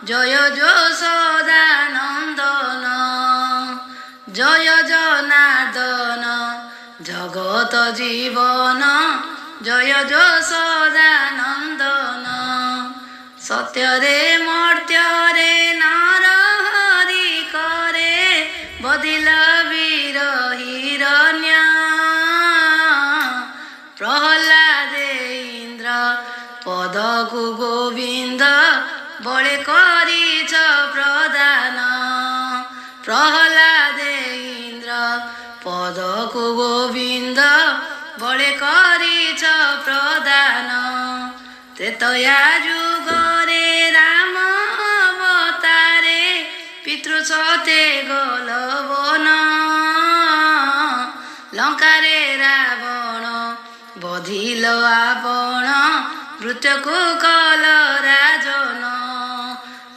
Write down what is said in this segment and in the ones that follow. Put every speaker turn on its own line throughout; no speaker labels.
জয় যশোদানন্দন জয় জনার্দন জগত জীবন জয় যশোদানন্দন সত্যরে মর্ত্যরে নর হরি করে বদিল বীর হিরণ্য প্রহ্লাদে ইন্দ্র পদকু গোবিন্দ বলে করিছ প্রদান প্রহ্লাদে ইন্দ্র পদকু গোবিন্দ বলে করিছ প্রদান ত্রেতয়া যুগরে রাম অবতারে পিতৃসতে গল বন লঙ্কারে রাবণ বধিল আপন মৃত্যুকু কল রাজন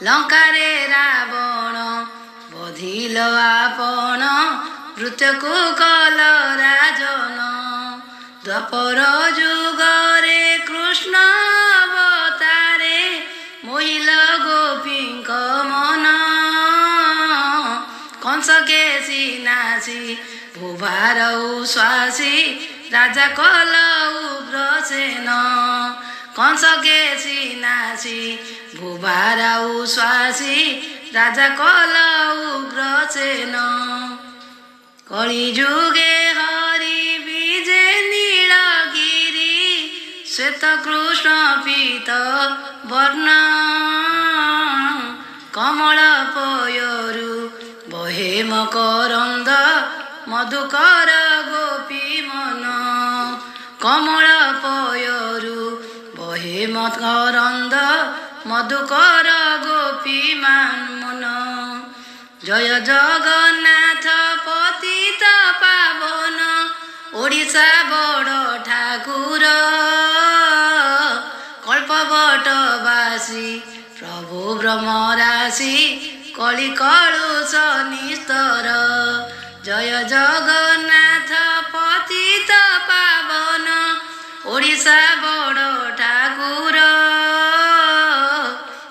লঙ্কারে রাবণ বধিল আপন মৃত্যুকু কল রাজন দ্বাপর যুগরে কৃষ্ণ অবতারে মহিল গোপীଙ୍କ মন কংস কেশী নাসি ভূভার উশ্বাসী রাজা কল উগ্রসেন কংস কেশী নাসি ভূভার উশ্বাসী রাজা কল উগ্রসেন কলি যুগে হরি বিজে নীলগিরি শ্বেত কৃষ্ণ পীত বর্ণ কমল পয়রু বহে মকরন্দ মধুকর গোপী মন কমল পয়রু বহে মকরন্দ মধুকর গোপী মন জয় জগন্নাথ পতিত পাবন ওড়িশা বড় ঠাকুর কল্পবটবাসী প্রভু ব্রহ্মরাশি কলি কলুষ নিস্তর জয় জগন্নাথ পতিত পাবন ওড়িশা বড় ঠাকুর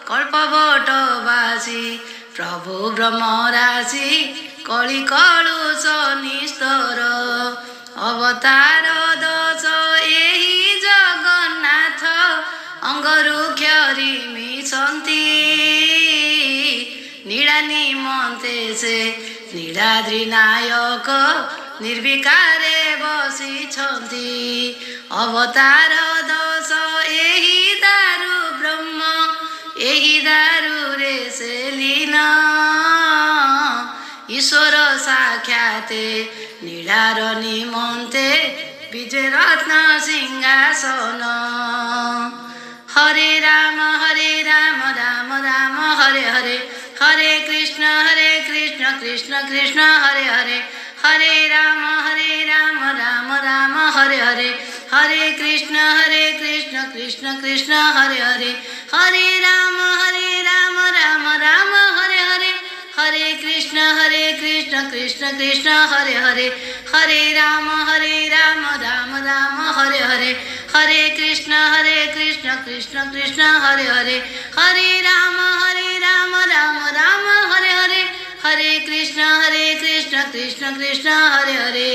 কল্পবটবাসী প্রভু ব্রহ্মরাশি কলি কলুষ নিস্তর অবতার দোষ ଏହି ଜଗନ୍ନାଥ ଅଙ୍ଗରୁ କ୍ଷରି ମିଶନ୍ତି ନୀଳା ନିମନ୍ତେ ସେ ନୀଳାଦ୍ରି ନାୟକ ନିର୍ବିକାରେ ବସିଛନ୍ତି ଅବତାର ଦୋଷ ଏହି ଦାରୁ ବ୍ରହ୍ମ ଏହି ଦାରୁରେ ସେ ଲୀନ ଈଶ୍ୱର ସାକ୍ଷାତେ ନୀଳାର ନିମନ୍ତେ ବିଜେ ରତ୍ନ ସିଂହାସନ ହରେ ରାମ ରାମ ରାମ ହରେ ହରେ ହରେ କୃଷ୍ଣ କୃଷ୍ଣ କୃଷ୍ଣ ହରେ ହରେ ହରେ ରାମ ରାମ ରାମ ହରେ ହରେ ହରେ କୃଷ୍ଣ କୃଷ୍ଣ କୃଷ୍ଣ ହରେ ହରେ ହରେ ରାମ ରାମ ରାମ ହରେ ହରେ हरे कृष्ण कृष्ण कृष्ण हरे हरे हरे राम राम राम हरे हरे हरे कृष्ण कृष्ण कृष्ण हरे हरे हरे राम राम राम हरे हरे हरे कृष्ण कृष्ण कृष्ण हरे हरे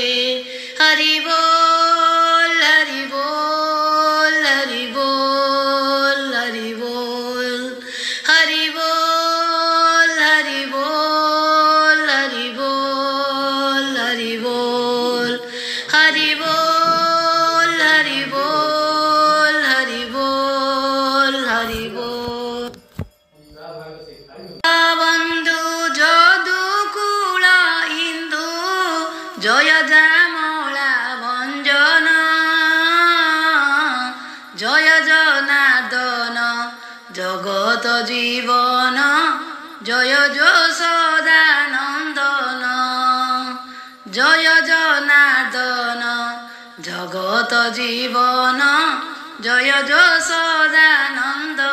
हरि बोल हरि बोल हरि बोल हरि बोल हरि बोल हरि बोल हरि बोल हरि बोल हरि बोल हरि बोल हरि बोल हरि बोल बंधु যদুকুল ইন্দু জয় যামলা ভঞ্জন জয় জনার্দন জগত জীবন জয় যশোদানন্দন জয় জনার্দন জগত জীবন জয় যশোদানন্দন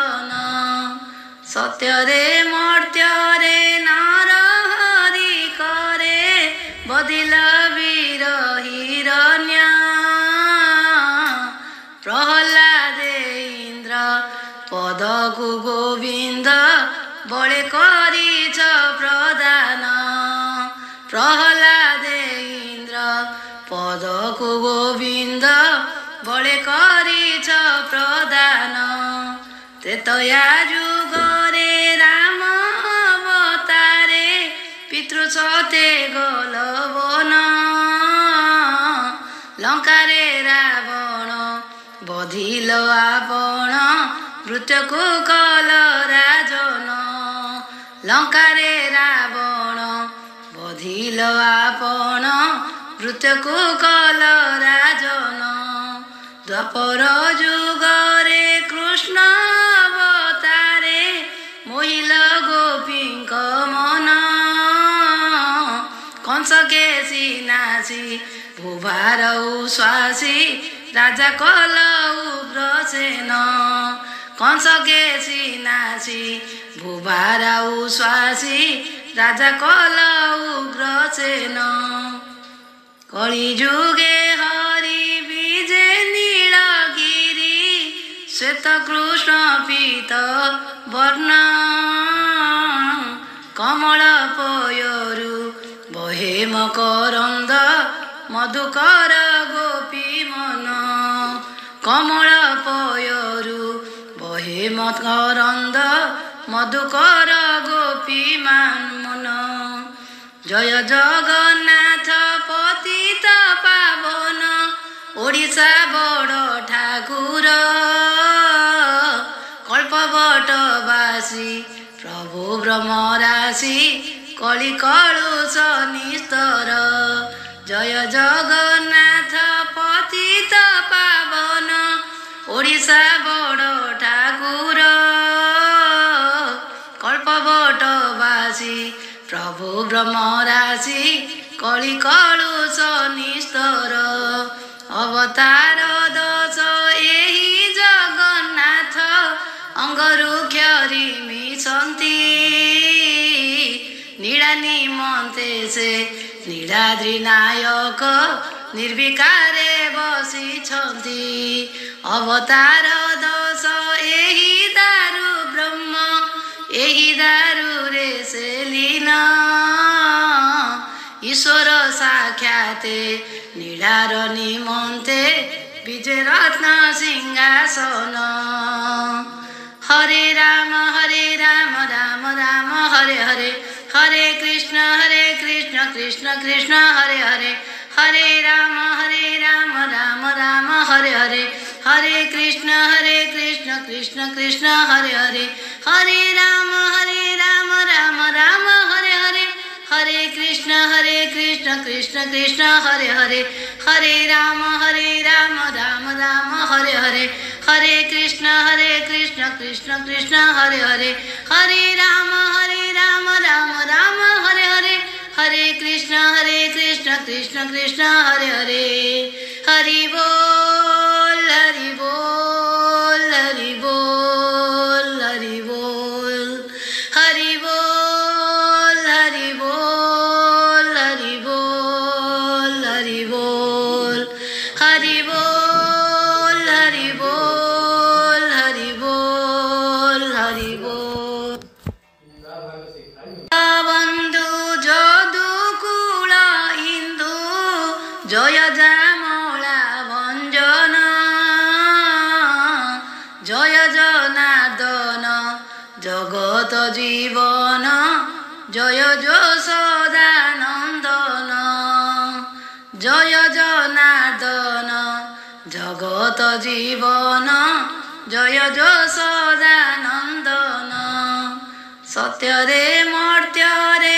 সত্যরে মর্ত্যরে নর হরি করে বদিল বীর হিরণ্য প্রহ্লাদে ইন্দ্র পদকু গোবিন্দ बळे करिछ प्रदान प्रहलादे इन्द्र पदको गोविन्द बळे करिछ प्रदान त्रेतया जुगरे राम अवतारे पितृ सते गलवन लंकारे रावण बधिल आपण मृत्यको कल राजन लंकारे रावण बधिल आपण मृत्यको कल राजन द्वापर जुगरे कृष्ण अवतारे मोहिल गोपीक मन कंस केसी नासी भूभार उश्वासी राजा कल उग्रसेन कंस केसी नासी भूभार उश्वासी राजा कल उग्रसेन कलिजुगे हरि विजे नीलगिरी श्वेत कृष्ण पीत वर्ण कमल पयरु बहे मकरंद मधुकर गोपी मन कमल पयरु बहे मकरंद मधुकर गोपी मन जय जगन्नाथ पतित पावन ओडिशा बड़ ठाकुर कल्पवटवासी प्रभु ब्रह्मराशि कलि कलुष निस्तर जय जगन्नाथ पतित पावन ओडिशा बड़ ठाकुर कल्पवटवासी प्रभु ब्रह्मराशि कलि कलुष निस्तर अवतार दश एहि जगन्नाथ अंगरु क्षरी मिशन्ति नीड़ा निमन्ते से नीलाद्रि नायक निर्विकारे बसिछन्ति अवतार दश एहि दारु ब्रह्म एहि दारु रे से लीन ईश्वर साक्षाते नीलार निमन्ते विजय रत्न सिंहासन हरे राम राम राम हरे हरे हरे कृष्ण कृष्ण कृष्ण हरे हरे हरे राम राम राम हरे हरे हरे कृष्ण कृष्ण कृष्ण हरे हरे हरे राम राम राम हरे हरे हरे कृष्ण कृष्ण कृष्ण हरे हरे हरे राम राम राम हरे हरे हरे कृष्ण कृष्ण कृष्ण हरे हरे हरे राम राम राम हरे हरे हरे कृष्ण कृष्ण कृष्ण हरे हरे हरि बोल हरि बोल हरि बोल हरि बोल हरि बोल हरि बोल हरि बोल हरि बोल हरि बोल हरि बोल हरि बोल हरि बोल बंधु যদুকুল ইন্দু জয় যামলা ভঞ্জন জয় জনার্দন জগত জীবন জয় যশোদানন্দন জয় জনার্দন জগত জীবন জয় যশোদানন্দন सत्यरे मर्त्यरे